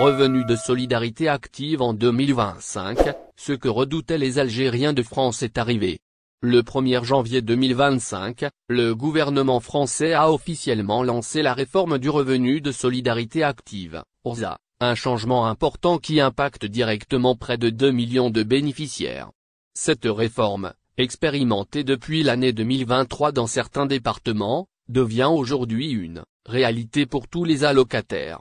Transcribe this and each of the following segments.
revenu de solidarité active en 2025, ce que redoutaient les Algériens de France est arrivé. Le 1er janvier 2025, le gouvernement français a officiellement lancé la réforme du revenu de solidarité active, RSA, un changement important qui impacte directement près de 2 millions de bénéficiaires. Cette réforme, expérimentée depuis l'année 2023 dans certains départements, devient aujourd'hui une réalité pour tous les allocataires.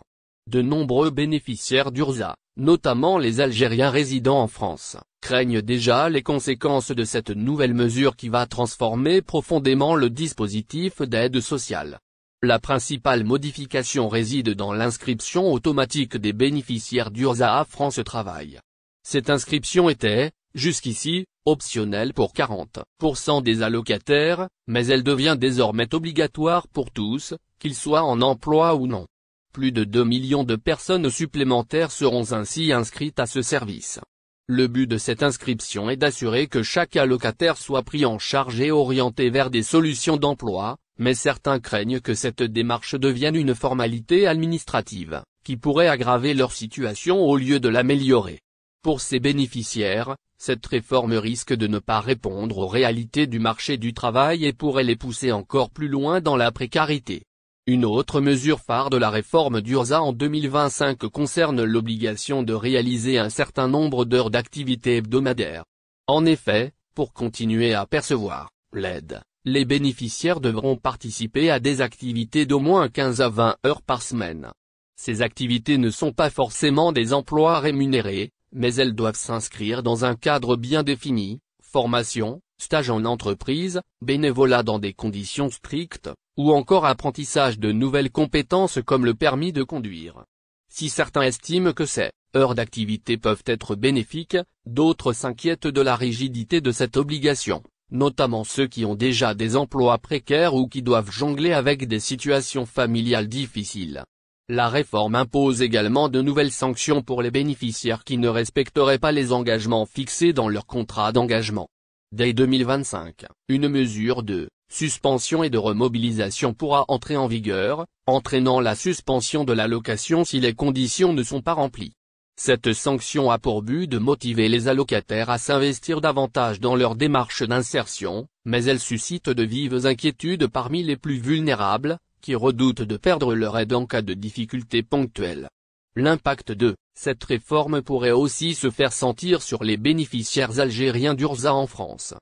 De nombreux bénéficiaires d'URSSAF, notamment les Algériens résidant en France, craignent déjà les conséquences de cette nouvelle mesure qui va transformer profondément le dispositif d'aide sociale. La principale modification réside dans l'inscription automatique des bénéficiaires d'URSSAF à France Travail. Cette inscription était, jusqu'ici, optionnelle pour 40% des allocataires, mais elle devient désormais obligatoire pour tous, qu'ils soient en emploi ou non. Plus de 2 millions de personnes supplémentaires seront ainsi inscrites à ce service. Le but de cette inscription est d'assurer que chaque allocataire soit pris en charge et orienté vers des solutions d'emploi, mais certains craignent que cette démarche devienne une formalité administrative, qui pourrait aggraver leur situation au lieu de l'améliorer. Pour ces bénéficiaires, cette réforme risque de ne pas répondre aux réalités du marché du travail et pourrait les pousser encore plus loin dans la précarité. Une autre mesure phare de la réforme d'URSSAF en 2025 concerne l'obligation de réaliser un certain nombre d'heures d'activité hebdomadaire. En effet, pour continuer à percevoir l'aide, les bénéficiaires devront participer à des activités d'au moins 15 à 20 heures par semaine. Ces activités ne sont pas forcément des emplois rémunérés, mais elles doivent s'inscrire dans un cadre bien défini, formation, stage en entreprise, bénévolat dans des conditions strictes, ou encore apprentissage de nouvelles compétences comme le permis de conduire. Si certains estiment que ces heures d'activité peuvent être bénéfiques, d'autres s'inquiètent de la rigidité de cette obligation, notamment ceux qui ont déjà des emplois précaires ou qui doivent jongler avec des situations familiales difficiles. La réforme impose également de nouvelles sanctions pour les bénéficiaires qui ne respecteraient pas les engagements fixés dans leur contrat d'engagement. Dès 2025, une mesure de suspension et de remobilisation pourra entrer en vigueur, entraînant la suspension de l'allocation si les conditions ne sont pas remplies. Cette sanction a pour but de motiver les allocataires à s'investir davantage dans leur démarche d'insertion, mais elle suscite de vives inquiétudes parmi les plus vulnérables, qui redoutent de perdre leur aide en cas de difficultés ponctuelles. L'impact de cette réforme pourrait aussi se faire sentir sur les bénéficiaires algériens d'URSSAF en France.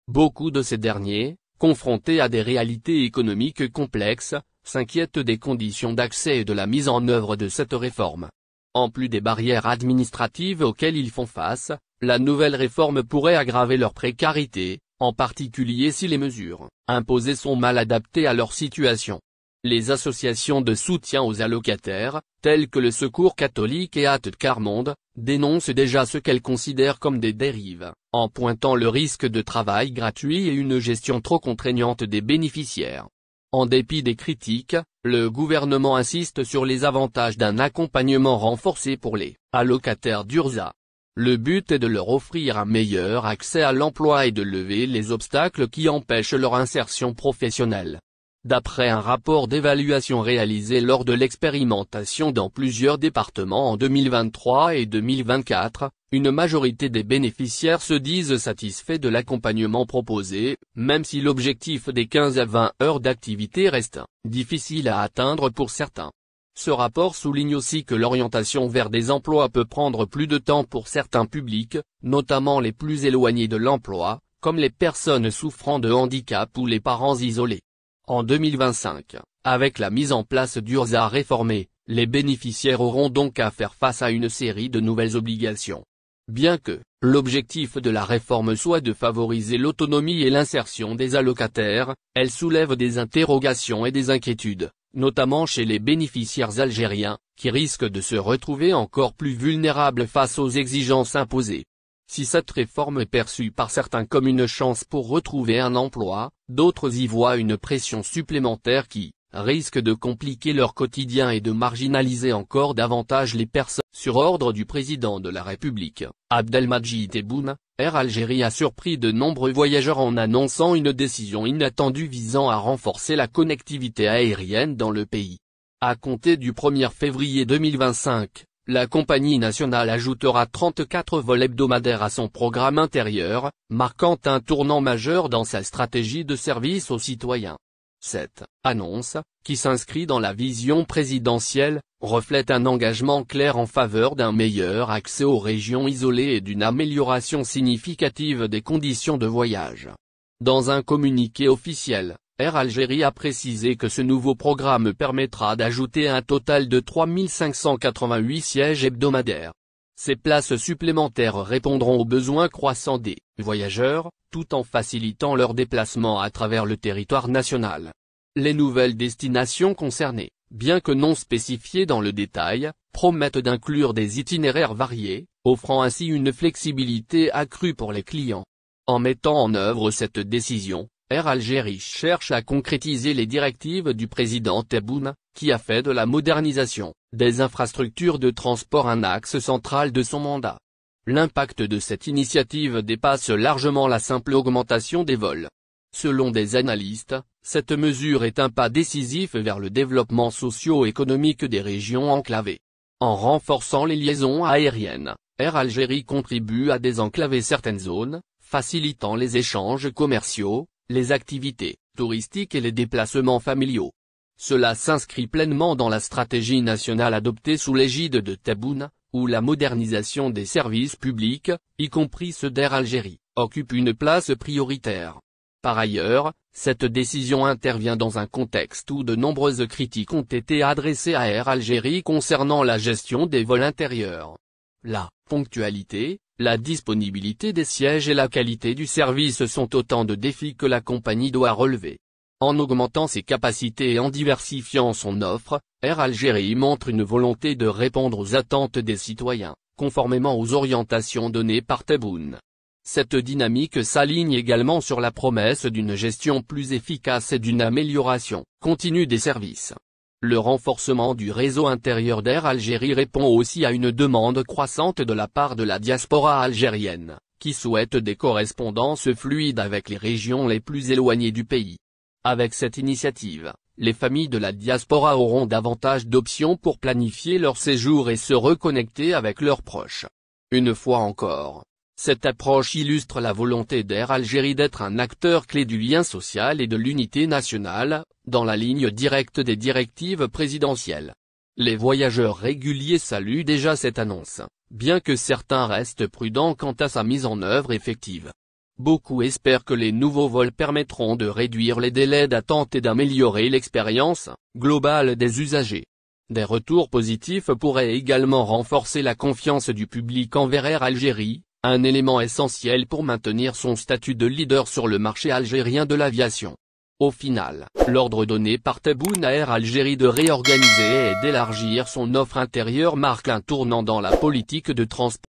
Beaucoup de ces derniers, confrontés à des réalités économiques complexes, s'inquiètent des conditions d'accès et de la mise en œuvre de cette réforme. En plus des barrières administratives auxquelles ils font face, la nouvelle réforme pourrait aggraver leur précarité, en particulier si les mesures imposées sont mal adaptées à leur situation. Les associations de soutien aux allocataires, telles que le Secours catholique et Hâte Quart-Monde, dénoncent déjà ce qu'elles considèrent comme des dérives, en pointant le risque de travail gratuit et une gestion trop contraignante des bénéficiaires. En dépit des critiques, le gouvernement insiste sur les avantages d'un accompagnement renforcé pour les allocataires d'URSSAF. Le but est de leur offrir un meilleur accès à l'emploi et de lever les obstacles qui empêchent leur insertion professionnelle. D'après un rapport d'évaluation réalisé lors de l'expérimentation dans plusieurs départements en 2023 et 2024, une majorité des bénéficiaires se disent satisfaits de l'accompagnement proposé, même si l'objectif des 15 à 20 heures d'activité reste difficile à atteindre pour certains. Ce rapport souligne aussi que l'orientation vers des emplois peut prendre plus de temps pour certains publics, notamment les plus éloignés de l'emploi, comme les personnes souffrant de handicap ou les parents isolés. En 2025, avec la mise en place d'URSSAF réformée, les bénéficiaires auront donc à faire face à une série de nouvelles obligations. Bien que l'objectif de la réforme soit de favoriser l'autonomie et l'insertion des allocataires, elle soulève des interrogations et des inquiétudes, notamment chez les bénéficiaires algériens, qui risquent de se retrouver encore plus vulnérables face aux exigences imposées. Si cette réforme est perçue par certains comme une chance pour retrouver un emploi, d'autres y voient une pression supplémentaire qui risque de compliquer leur quotidien et de marginaliser encore davantage les personnes. Sur ordre du président de la République, Abdelmadjid Tebboune, Air Algérie a surpris de nombreux voyageurs en annonçant une décision inattendue visant à renforcer la connectivité aérienne dans le pays. À compter du 1er février 2025, La compagnie nationale ajoutera 34 vols hebdomadaires à son programme intérieur, marquant un tournant majeur dans sa stratégie de service aux citoyens. Cette annonce, qui s'inscrit dans la vision présidentielle, reflète un engagement clair en faveur d'un meilleur accès aux régions isolées et d'une amélioration significative des conditions de voyage. Dans un communiqué officiel, Air Algérie a précisé que ce nouveau programme permettra d'ajouter un total de 3588 sièges hebdomadaires. Ces places supplémentaires répondront aux besoins croissants des voyageurs, tout en facilitant leur déplacement à travers le territoire national. Les nouvelles destinations concernées, bien que non spécifiées dans le détail, promettent d'inclure des itinéraires variés, offrant ainsi une flexibilité accrue pour les clients. En mettant en œuvre cette décision, Air Algérie cherche à concrétiser les directives du président Tebboune, qui a fait de la modernisation des infrastructures de transport un axe central de son mandat. L'impact de cette initiative dépasse largement la simple augmentation des vols. Selon des analystes, cette mesure est un pas décisif vers le développement socio-économique des régions enclavées. En renforçant les liaisons aériennes, Air Algérie contribue à désenclaver certaines zones, facilitant les échanges commerciaux, les activités touristiques et les déplacements familiaux. Cela s'inscrit pleinement dans la stratégie nationale adoptée sous l'égide de Tebboune, où la modernisation des services publics, y compris ceux d'Air Algérie, occupe une place prioritaire. Par ailleurs, cette décision intervient dans un contexte où de nombreuses critiques ont été adressées à Air Algérie concernant la gestion des vols intérieurs. La ponctualité, la disponibilité des sièges et la qualité du service sont autant de défis que la compagnie doit relever. En augmentant ses capacités et en diversifiant son offre, Air Algérie montre une volonté de répondre aux attentes des citoyens, conformément aux orientations données par Tebboune. Cette dynamique s'aligne également sur la promesse d'une gestion plus efficace et d'une amélioration continue des services. Le renforcement du réseau intérieur d'Air Algérie répond aussi à une demande croissante de la part de la diaspora algérienne, qui souhaite des correspondances fluides avec les régions les plus éloignées du pays. Avec cette initiative, les familles de la diaspora auront davantage d'options pour planifier leur séjour et se reconnecter avec leurs proches. Une fois encore, cette approche illustre la volonté d'Air Algérie d'être un acteur clé du lien social et de l'unité nationale, dans la ligne directe des directives présidentielles. Les voyageurs réguliers saluent déjà cette annonce, bien que certains restent prudents quant à sa mise en œuvre effective. Beaucoup espèrent que les nouveaux vols permettront de réduire les délais d'attente et d'améliorer l'expérience globale des usagers. Des retours positifs pourraient également renforcer la confiance du public envers Air Algérie, un élément essentiel pour maintenir son statut de leader sur le marché algérien de l'aviation. Au final, l'ordre donné par Tebboune à Air Algérie de réorganiser et d'élargir son offre intérieure marque un tournant dans la politique de transport.